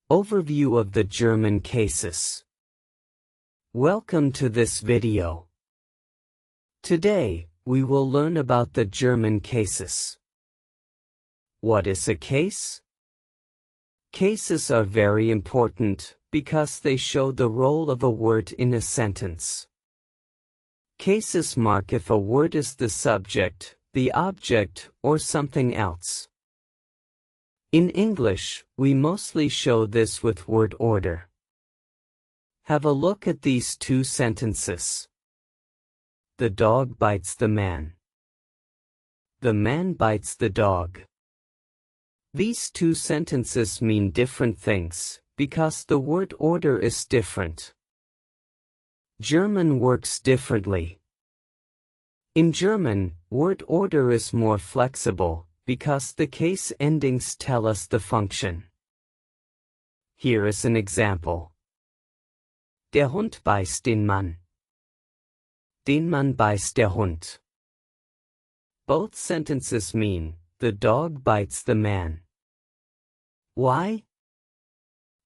Overview of the German cases. Welcome to this video. Today, we will learn about the German cases. What is a case? Cases are very important because they show the role of a word in a sentence. Cases mark if a word is the subject, the object, or something else. In English, we mostly show this with word order. Have a look at these two sentences. The dog bites the man. The man bites the dog. These two sentences mean different things, because the word order is different. German works differently. In German, word order is more flexible, because the case endings tell us the function. Here is an example. Der Hund beißt den Mann. Den Mann beißt der Hund. Both sentences mean, the dog bites the man. Why?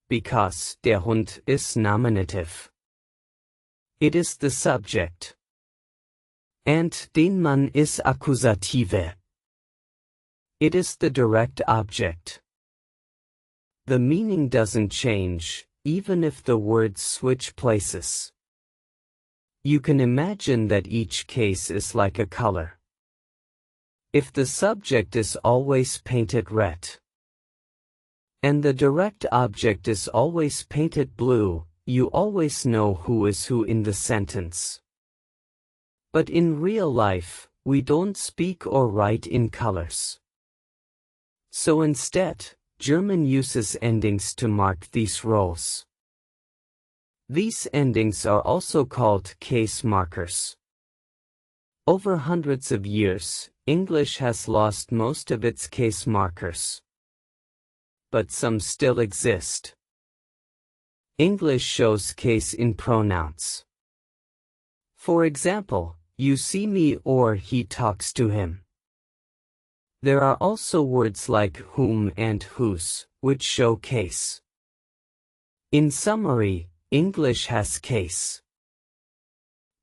Because der Hund is nominative. It is the subject. And den Mann is Accusative. It is the direct object. The meaning doesn't change, even if the words switch places. You can imagine that each case is like a color. If the subject is always painted red, and the direct object is always painted blue, you always know who is who in the sentence. But in real life, we don't speak or write in colors. So instead, German uses endings to mark these roles. These endings are also called case markers. Over hundreds of years, English has lost most of its case markers. But some still exist. English shows case in pronouns. For example, you see me or he talks to him. There are also words like whom and whose, which show case. In summary, English has case.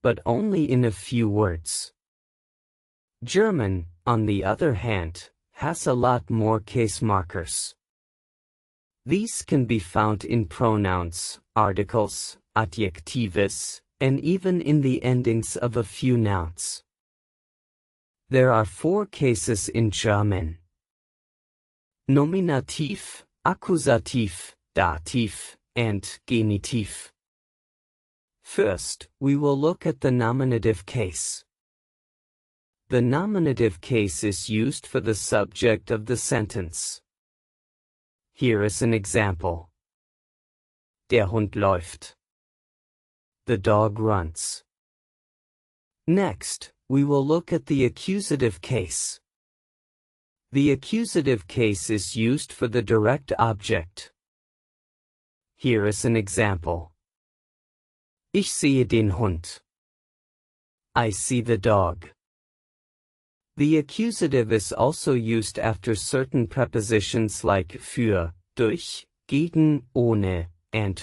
But only in a few words. German, on the other hand, has a lot more case markers. These can be found in pronouns, articles, adjectives, and even in the endings of a few nouns. There are 4 cases in German: Nominative, Accusative, Dative, and Genitive. First, we will look at the nominative case. The nominative case is used for the subject of the sentence. Here is an example. Der Hund läuft. The dog runs. Next, we will look at the accusative case. The accusative case is used for the direct object. Here is an example. Ich sehe den Hund. I see the dog. The accusative is also used after certain prepositions like für, durch, gegen, ohne, and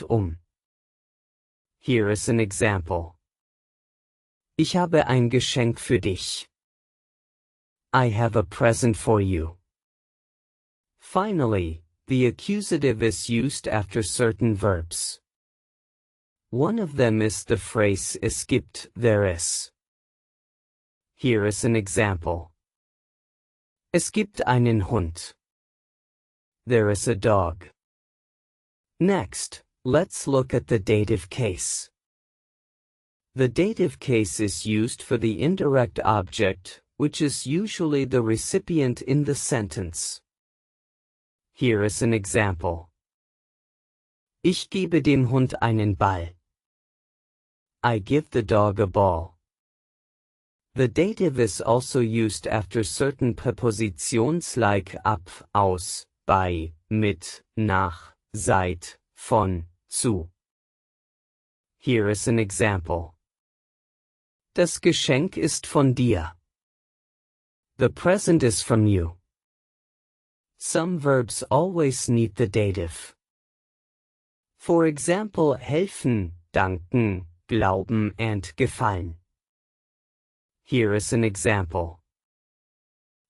Here is an example. Ich habe ein Geschenk für dich. I have a present for you. Finally, the accusative is used after certain verbs. One of them is the phrase es gibt, there is. Here is an example. Es gibt einen Hund. There is a dog. Next, let's look at the dative case. The dative case is used for the indirect object, which is usually the recipient in the sentence. Here is an example. Ich gebe dem Hund einen Ball. I give the dog a ball. The dative is also used after certain prepositions like ab, aus, bei, mit, nach, seit, von, zu. Here is an example. Das Geschenk ist von dir. The present is from you. Some verbs always need the dative. For example, helfen, danken, glauben, and gefallen. Here is an example.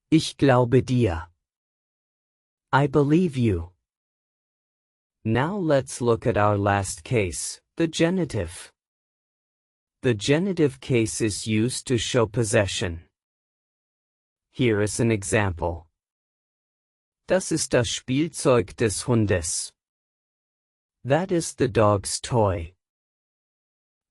Ich glaube dir. I believe you. Now let's look at our last case, the genitive. The genitive case is used to show possession. Here is an example. Das ist das Spielzeug des Hundes. That is the dog's toy.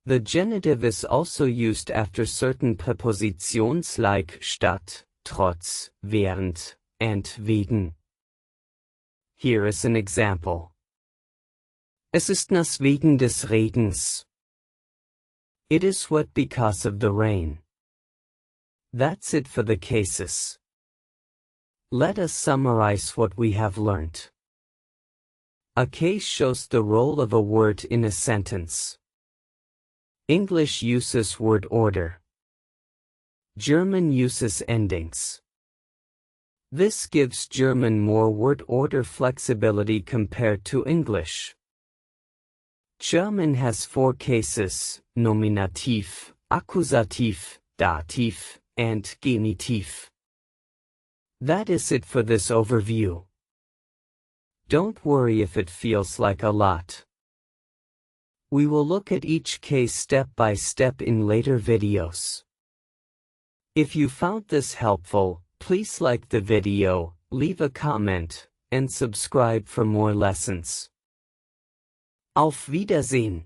The genitive is also used after certain prepositions like statt, trotz, während, and wegen. Here is an example. Es ist nass wegen des Regens. It is wet because of the rain. That's it for the cases. Let us summarize what we have learned. A case shows the role of a word in a sentence. English uses word order. German uses endings. This gives German more word order flexibility compared to English. German has 4 cases: Nominative, Accusative, Dative, and Genitive. That is it for this overview. Don't worry if it feels like a lot. We will look at each case step by step in later videos. If you found this helpful, please like the video, leave a comment, and subscribe for more lessons. Auf Wiedersehen!